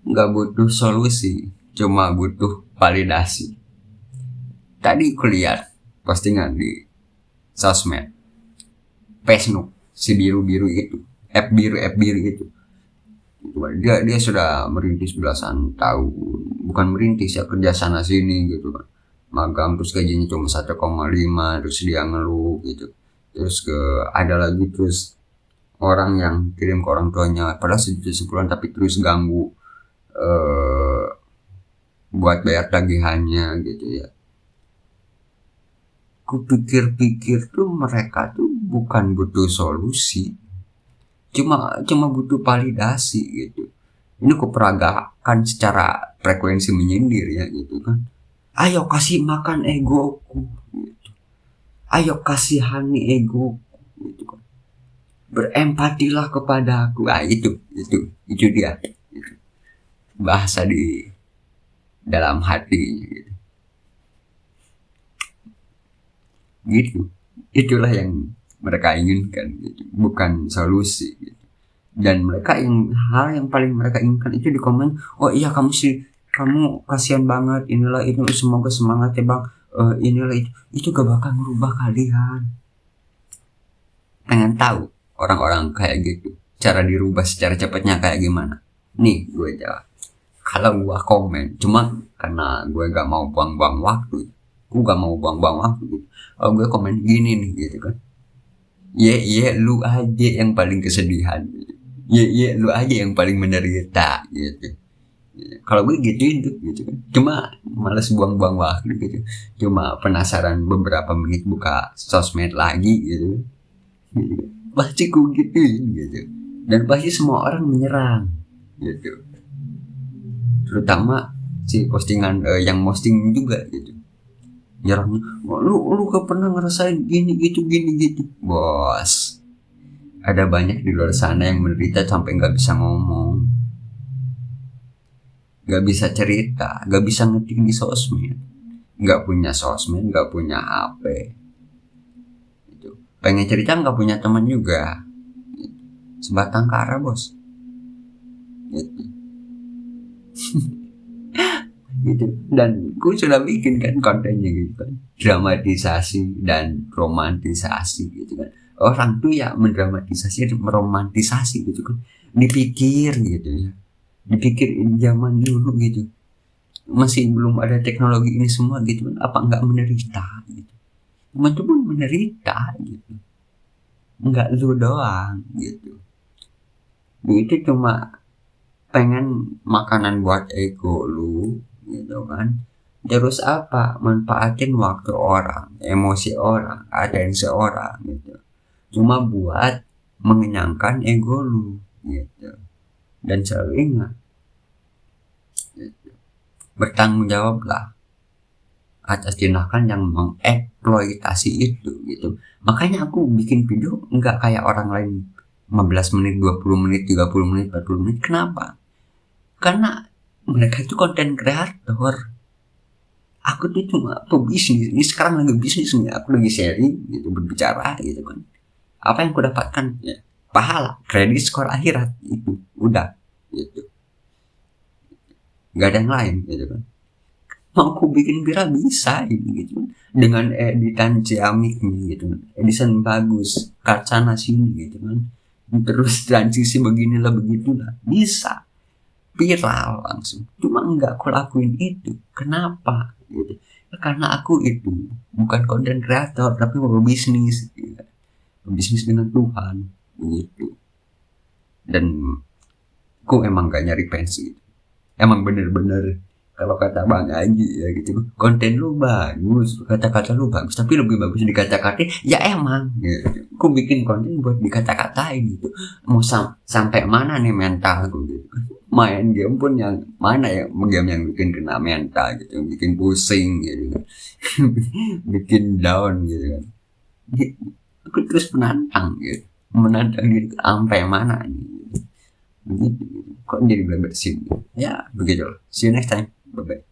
nggak butuh solusi, cuma butuh validasi. Tadi kulihat postingan di sosmed, Facebook, si biru-biru itu, F biru itu. Dia sudah merintis belasan tahun, bukan merintis ya, kerja sana sini gitu kan, magang terus gajinya cuma 1,5, terus dia ngeluh gitu. Terus ada lagi terus orang yang kirim ke orang tuanya padahal sebulan tapi terus ganggu eh, buat bayar tagihannya gitu ya. Kupikir-pikir tuh mereka tuh bukan butuh solusi, cuma butuh validasi gitu. Ini kuperagakan secara frekuensi menyindir ya gitu kan. Ayo kasih makan egoku gitu. Ayo kasihani egoku gitu kan. Berempatilah kepada aku. Itu dia. Itu. Bahasa di dalam hati gitu. Gitu. Itulah yang mereka inginkan gitu. Bukan solusi gitu. Dan mereka hal yang paling mereka inginkan itu di komen, oh iya kamu kasihan banget, inilah itu, semoga semangat ya bang, inilah itu gak bakal merubah kalian. Pengen tahu orang-orang kayak gitu cara dirubah secara cepatnya kayak gimana? Nih gue jawab, kalau gue komen cuma karena gue gak mau buang-buang waktu, gitu. Oh gue komen gini nih gitu kan, lu aja yang paling kesedihan gitu. Lu aja yang paling menderita gitu. Kalau gue gituin tuh gitu kan, cuma males buang-buang waktu gitu, cuma penasaran beberapa menit buka sosmed lagi gitu, pasti gue gituin gitu, dan pasti semua orang menyerang gitu, terutama si postingan yang posting juga gitu, nyerang, lu gak pernah ngerasain gini gitu bos. Ada banyak di luar sana yang menderita sampai nggak bisa ngomong, nggak bisa cerita, nggak bisa ngetik di sosmed, nggak punya sosmed, nggak punya HP, gitu. Pengen cerita nggak punya teman juga, gitu. Sebatang kara bos, gitu. Gitu. Dan gue sudah bikin kan kontennya gitu kan, dramatisasi dan romantisasi gitu kan. Orang tuh ya mendramatisasi dan meromantisasi gitu kan, dipikir gitu ya, dipikir zaman dulu gitu masih belum ada teknologi ini semua gitu kan, apa nggak menderita gitu, teman-teman menderita gitu, nggak lu doang gitu. Itu cuma pengen makanan buat ego lu gitu kan, terus apa manfaatin waktu orang, emosi orang, atensi orang gitu, cuma buat mengenyangkan ego lu gitu. Dan selalu ingat gitu, bertanggung jawablah atas tindakan yang mengeksploitasi itu gitu. Makanya aku bikin video nggak kayak orang lain 15 menit, 20 menit, 30 menit, 40 menit. Kenapa? Karena mereka itu konten kreator. Aku tuh cuma pebisnis. Ini sekarang lagi bisnis nih. Aku lagi sharing gitu, berbicara gitu kan. Apa yang aku dapatkan? Ya, pahala, kredit, skor akhirat itu. Udah gitu. Gak ada yang lain gitu kan. Mau aku bikin viral bisa ini gitu, dengan editan ciamik nih gitu, editan bagus, cut sana sini gitu kan, terus transisi beginilah begitulah, bisa viral langsung. Cuma enggak aku lakuin itu, kenapa gitu ya, karena aku itu bukan content creator tapi berbisnis gitu. Bisnis dengan Tuhan gitu. Dan aku emang gak nyari pensi gitu. Emang bener-bener kalau kata Bang Aji ya gitu, konten lu bagus, kata-kata lu bagus, tapi lebih bagus dikata-katain. Ya emang gitu. Aku bikin konten buat dikata-katain gitu. Mau sampai mana nih mental aku gitu. Main game pun yang mana ya, game yang bikin kena mental gitu, bikin pusing gitu. Bikin down gitu kan. Aku terus menantang gitu. Menantang gitu sampai mana nih. Begitu. Kok jadi belajar sih? Ya begitu. See you next time. Bye bye.